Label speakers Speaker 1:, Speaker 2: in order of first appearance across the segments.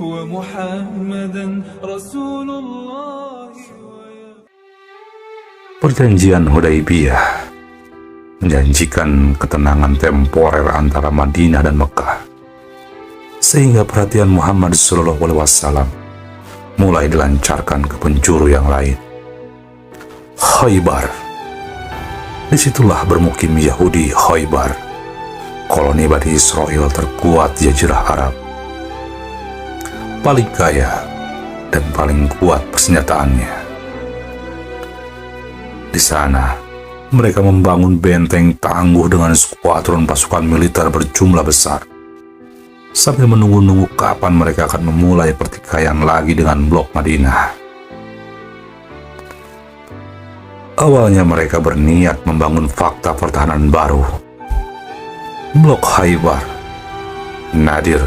Speaker 1: ومحمدا رسول الله.
Speaker 2: Perjanjian Hudaybiyah menjanjikan ketenangan temporer antara Madinah dan Mekah, sehingga perhatian Muhammad SAW mulai dilancarkan ke penjuru yang lain. Khaybar. Disitulah bermukim Yahudi Khaybar, koloni Bani Israel terkuat di Jazirah Arab, paling kaya dan paling kuat persenjataannya. Di sana, mereka membangun benteng tangguh dengan skuadron pasukan militer berjumlah besar, sambil menunggu-nunggu kapan mereka akan memulai pertikaian lagi dengan blok Madinah. Awalnya mereka berniat membangun fakta pertahanan baru. Blok Khaybar, Nadir,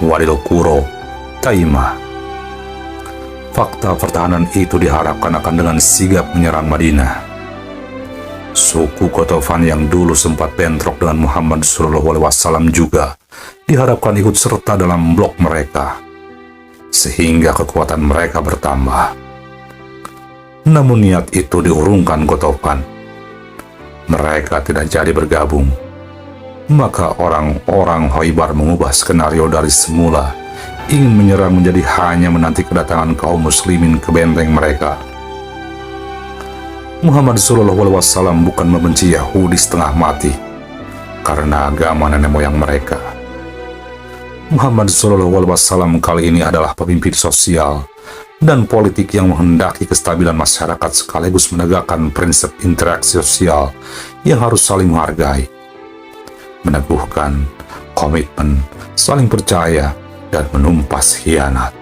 Speaker 2: Wadil Qura, Taimah. Fakta pertahanan itu diharapkan akan dengan sigap menyerang Madinah. Suku Qatafan yang dulu sempat bentrok dengan Muhammad SAW juga diharapkan ikut serta dalam blok mereka, sehingga kekuatan mereka bertambah. Namun niat itu diurungkan Qatafan. Mereka tidak jadi bergabung. Maka orang-orang Khaybar mengubah skenario dari semula, ingin menyerang menjadi hanya menanti kedatangan kaum muslimin ke benteng mereka. Muhammad SAW bukan membenci Yahudi setengah mati karena agama nenek moyang mereka. Muhammad SAW kali ini adalah pemimpin sosial dan politik yang menghendaki kestabilan masyarakat sekaligus menegakkan prinsip interaksi sosial yang harus saling menghargai, meneguhkan komitmen, saling percaya, dan menumpas khianat.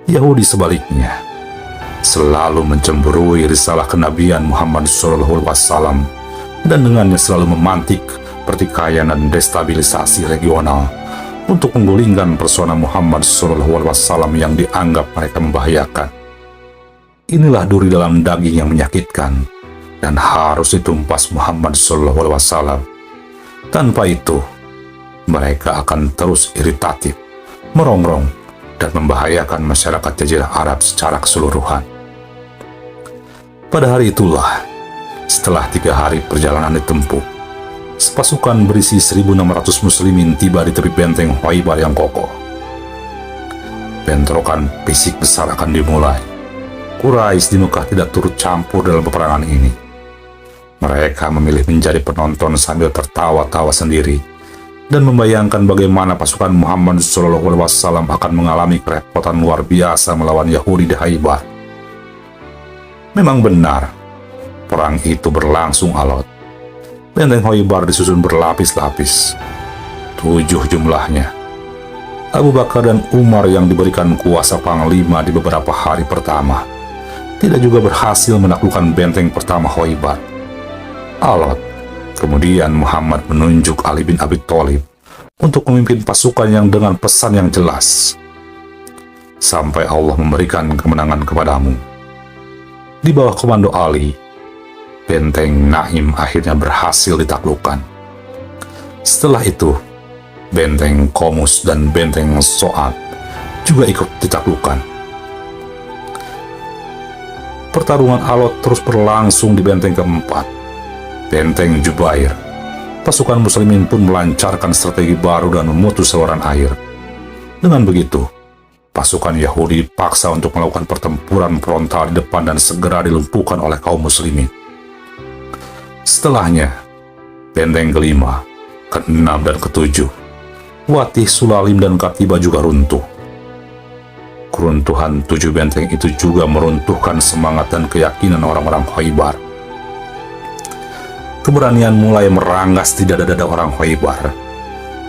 Speaker 2: Yahudi sebaliknya selalu mencemburui risalah kenabian Muhammad SAW dan dengannya selalu memantik pertikaian dan destabilisasi regional untuk menggulingkan persona Muhammad SAW yang dianggap mereka membahayakan. Inilah duri dalam daging yang menyakitkan dan harus ditumpas Muhammad SAW. Tanpa itu, mereka akan terus iritatif, merongrong, dan membahayakan masyarakat Jazirah Arab secara keseluruhan. Pada hari itulah, setelah 3 hari perjalanan ditempuh, sepasukan berisi 1.600 muslimin tiba di tepi benteng Khaybar yang kokoh. Bentrokan fisik besar akan dimulai. Quraisy di Mekah tidak turut campur dalam peperangan ini. Mereka memilih menjadi penonton sambil tertawa-tawa sendiri dan membayangkan bagaimana pasukan Muhammad SAW akan mengalami kerepotan luar biasa melawan Yahudi di Khaybar. Memang benar, perang itu berlangsung alot. Benteng Khaybar disusun berlapis-lapis, 7 jumlahnya. Abu Bakar dan Umar yang diberikan kuasa panglima di beberapa hari pertama tidak juga berhasil menaklukkan benteng pertama Khaybar. Alot. Kemudian Muhammad menunjuk Ali bin Abi Thalib untuk memimpin pasukan yang dengan pesan yang jelas, sampai Allah memberikan kemenangan kepadamu. Di bawah komando Ali, benteng Naim akhirnya berhasil ditaklukkan. Setelah itu, benteng Qomus dan benteng So'ab juga ikut ditaklukkan. Pertarungan alot terus berlangsung di benteng keempat, benteng Jubair. Pasukan muslimin pun melancarkan strategi baru dan memutus saluran air. Dengan begitu, pasukan Yahudi dipaksa untuk melakukan pertempuran frontal di depan dan segera dilumpuhkan oleh kaum muslimin. Setelahnya, benteng kelima, keenam, dan ketujuh, Watih, Sulalim, dan Katiba juga runtuh. Keruntuhan 7 benteng itu juga meruntuhkan semangat dan keyakinan orang-orang Khaybar. Keberanian mulai meranggas di dada-dada orang Khaybar,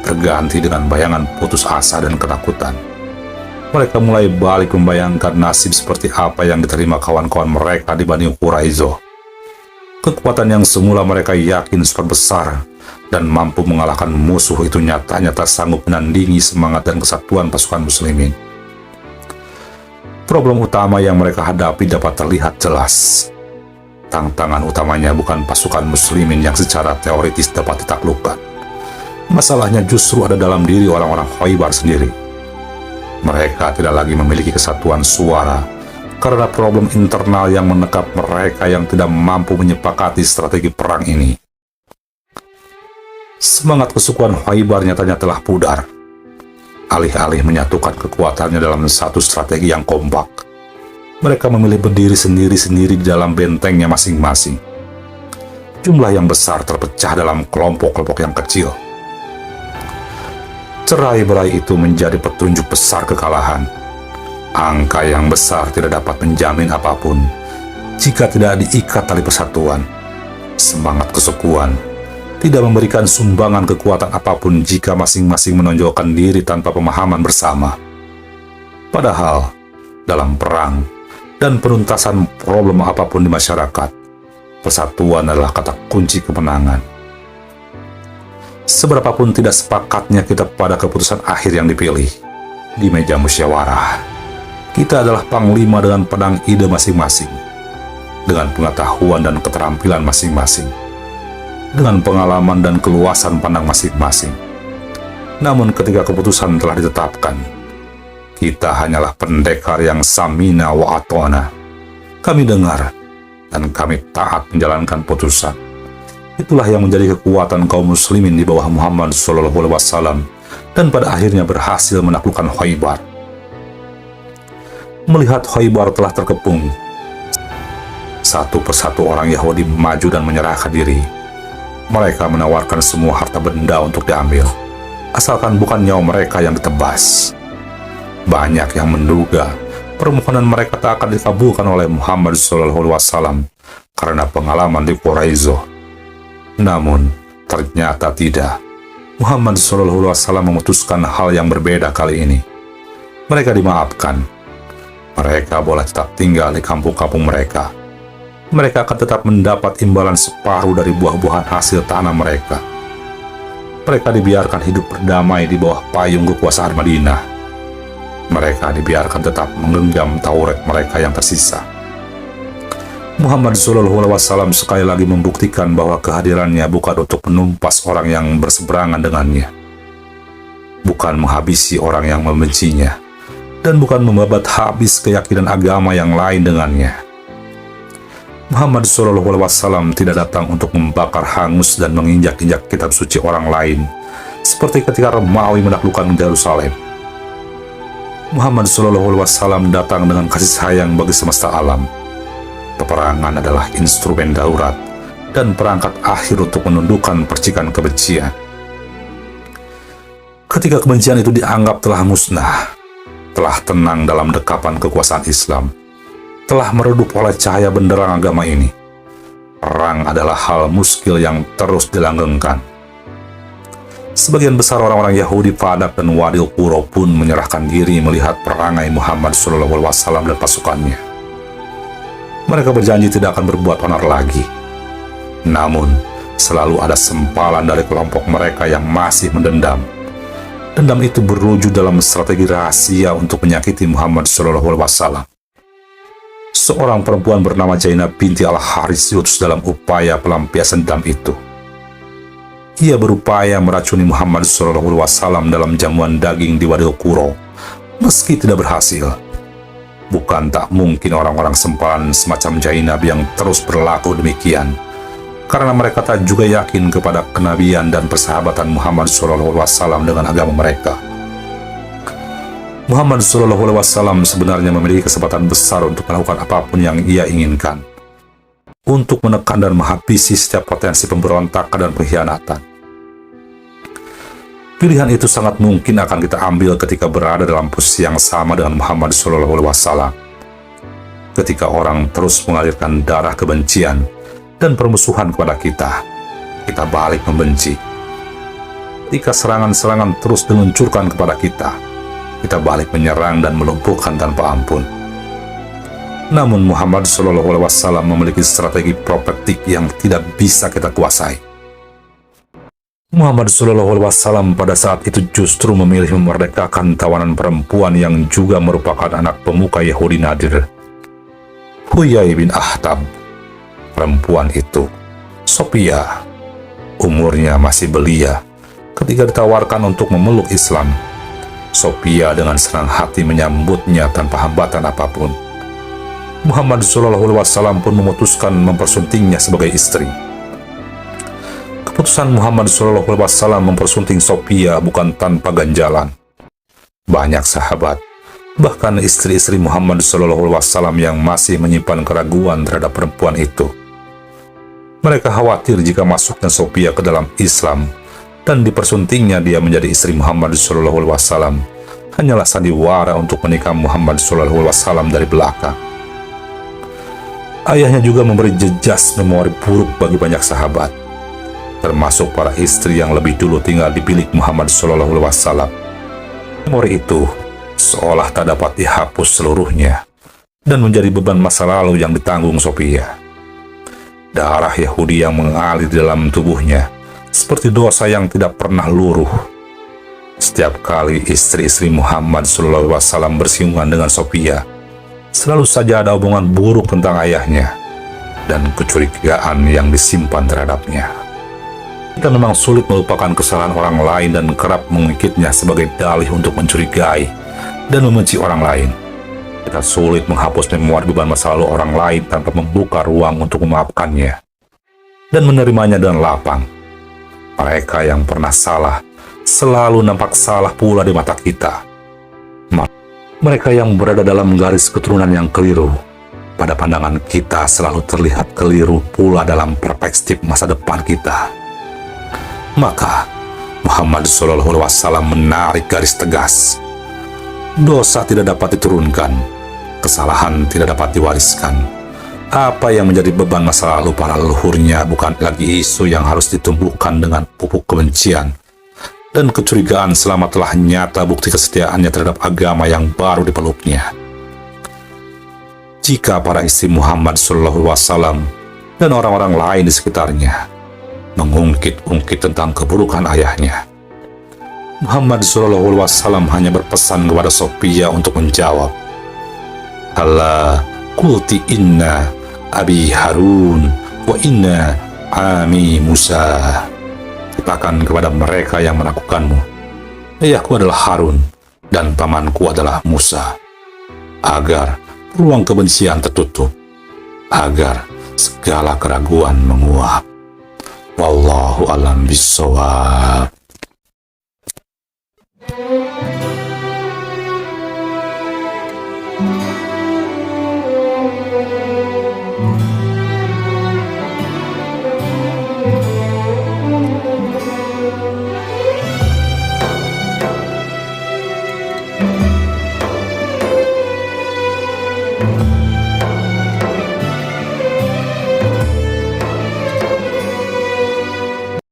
Speaker 2: terganti dengan bayangan putus asa dan ketakutan. Mereka mulai balik membayangkan nasib seperti apa yang diterima kawan-kawan mereka di Bani Quraizoh. Kekuatan yang semula mereka yakin super besar dan mampu mengalahkan musuh itu nyatanya tak sanggup menandingi semangat dan kesatuan pasukan muslimin. Problem utama yang mereka hadapi dapat terlihat jelas. Tantangan utamanya bukan pasukan muslimin yang secara teoritis dapat ditaklukkan. Masalahnya justru ada dalam diri orang-orang Khaybar sendiri. Mereka tidak lagi memiliki kesatuan suara karena problem internal yang menekap mereka yang tidak mampu menyepakati strategi perang ini. Semangat kesukuan Khaybar nyatanya telah pudar. Alih-alih menyatukan kekuatannya dalam satu strategi yang kompak, mereka memilih berdiri sendiri-sendiri di dalam bentengnya masing-masing. Jumlah yang besar terpecah dalam kelompok-kelompok yang kecil. Cerai-berai itu menjadi petunjuk besar kekalahan. Angka yang besar tidak dapat menjamin apapun jika tidak diikat tali persatuan. Semangat kesukuan tidak memberikan sumbangan kekuatan apapun jika masing-masing menonjolkan diri tanpa pemahaman bersama. Padahal, dalam perang dan penuntasan problem apapun di masyarakat, persatuan adalah kata kunci kemenangan. Seberapapun tidak sepakatnya kita pada keputusan akhir yang dipilih, di meja musyawarah, kita adalah panglima dengan pedang ide masing-masing, dengan pengetahuan dan keterampilan masing-masing, dengan pengalaman dan keluasan pandang masing-masing. Namun ketika keputusan telah ditetapkan, kita hanyalah pendekar yang samina wa atona. Kami dengar dan kami taat menjalankan putusan. Itulah yang menjadi kekuatan kaum muslimin di bawah Muhammad SAW dan pada akhirnya berhasil menaklukkan Khaybar. Melihat Khaybar telah terkepung, satu persatu orang Yahudi maju dan menyerahkan diri. Mereka menawarkan semua harta benda untuk diambil, asalkan bukan nyawa mereka yang ditebas. Banyak yang menduga permohonan mereka tak akan dikabulkan oleh Muhammad SAW karena pengalaman di Quraisy. Namun, ternyata tidak. Muhammad SAW memutuskan hal yang berbeda kali ini. Mereka dimaafkan. Mereka boleh tetap tinggal di kampung-kampung mereka. Mereka akan tetap mendapat imbalan separuh dari buah-buahan hasil tanah mereka. Mereka dibiarkan hidup berdamai di bawah payung kekuasaan Madinah. Mereka dibiarkan tetap menggenggam Taurat mereka yang tersisa. Muhammad SAW sekali lagi membuktikan bahwa kehadirannya bukan untuk menumpas orang yang berseberangan dengannya, bukan menghabisi orang yang membencinya, dan bukan membabat habis keyakinan agama yang lain dengannya. Muhammad SAW tidak datang untuk membakar hangus dan menginjak-injak kitab suci orang lain, seperti ketika Romawi menaklukkan Yerusalem. Muhammad SAW datang dengan kasih sayang bagi semesta alam. Peperangan adalah instrumen darurat dan perangkat akhir untuk menundukkan percikan kebencian. Ketika kebencian itu dianggap telah musnah, telah tenang dalam dekapan kekuasaan Islam, telah meredup oleh cahaya benderang agama ini, perang adalah hal muskil yang terus dilanggengkan. Sebagian besar orang-orang Yahudi Fadak dan Wadil Qura pun menyerahkan diri melihat perangai Muhammad SAW dan pasukannya. Mereka berjanji tidak akan berbuat onar lagi. Namun, selalu ada sempalan dari kelompok mereka yang masih mendendam. Dendam itu berwujud dalam strategi rahasia untuk menyakiti Muhammad SAW. Seorang perempuan bernama Zainab binti Al-Haris diutus dalam upaya pelampiasan dendam itu. Ia berupaya meracuni Muhammad SAW dalam jamuan daging di Wadil Qura, meski tidak berhasil. Bukan tak mungkin orang-orang sempalan semacam Zainab yang terus berlaku demikian, karena mereka tak juga yakin kepada kenabian dan persahabatan Muhammad SAW dengan agama mereka. Muhammad SAW sebenarnya memiliki kesempatan besar untuk melakukan apapun yang ia inginkan, untuk menekan dan menghabisi setiap potensi pemberontakan dan pengkhianatan. Pilihan itu sangat mungkin akan kita ambil ketika berada dalam posisi yang sama dengan Muhammad SAW. Ketika orang terus mengalirkan darah kebencian dan permusuhan kepada kita balik membenci. Ketika serangan-serangan terus diluncurkan kepada kita balik menyerang dan melumpuhkan tanpa ampun. Namun Muhammad SAW memiliki strategi prospektif yang tidak bisa kita kuasai. Muhammad SAW pada saat itu justru memilih memerdekakan tawanan perempuan yang juga merupakan anak pemuka Yahudi Nadir, Huyai bin Akhtab. Perempuan itu, Sophia, umurnya masih belia ketika ditawarkan untuk memeluk Islam. Sophia dengan senang hati menyambutnya tanpa hambatan apapun. Muhammad SAW pun memutuskan mempersuntingnya sebagai istri. Keputusan Muhammad SAW mempersunting Sophia bukan tanpa ganjalan. Banyak sahabat, bahkan istri-istri Muhammad SAW yang masih menyimpan keraguan terhadap perempuan itu. Mereka khawatir jika masuknya Sophia ke dalam Islam dan dipersuntingnya dia menjadi istri Muhammad SAW hanyalah sandiwara untuk menikah Muhammad SAW dari belakang. Ayahnya juga memberi jejas memori buruk bagi banyak sahabat, termasuk para istri yang lebih dulu tinggal di bilik Muhammad SAW. Memori itu seolah tak dapat dihapus seluruhnya dan menjadi beban masa lalu yang ditanggung Sophia. Darah Yahudi yang mengalir di dalam tubuhnya seperti dosa yang tidak pernah luruh. Setiap kali istri-istri Muhammad SAW bersinggungan dengan Sophia, selalu saja ada omongan buruk tentang ayahnya dan kecurigaan yang disimpan terhadapnya. Kita memang sulit melupakan kesalahan orang lain dan kerap mengikatnya sebagai dalih untuk mencurigai dan membenci orang lain. Kita sulit menghapus memori beban masa lalu orang lain tanpa membuka ruang untuk memaafkannya dan menerimanya dengan lapang. Mereka yang pernah salah selalu nampak salah pula di mata kita. Mereka yang berada dalam garis keturunan yang keliru, pada pandangan kita selalu terlihat keliru pula dalam perspektif masa depan kita. Maka Muhammad SAW menarik garis tegas. Dosa tidak dapat diturunkan, kesalahan tidak dapat diwariskan. Apa yang menjadi beban masa lalu para leluhurnya bukan lagi isu yang harus ditumbuhkan dengan pupuk kebencian dan kecurigaan selama telah nyata bukti kesetiaannya terhadap agama yang baru dipeluknya. Jika para istri Muhammad SAW dan orang-orang lain di sekitarnya mengungkit-ungkit tentang keburukan ayahnya, Muhammad SAW hanya berpesan kepada Sophia untuk menjawab, "Allah kulti inna abi Harun wa inna ami Musa." Katakan kepada mereka yang menakukanmu, ayahku adalah Harun dan pamanku adalah Musa, agar ruang kebencian tertutup, agar segala keraguan menguap. Wallahu a'lam bishawab.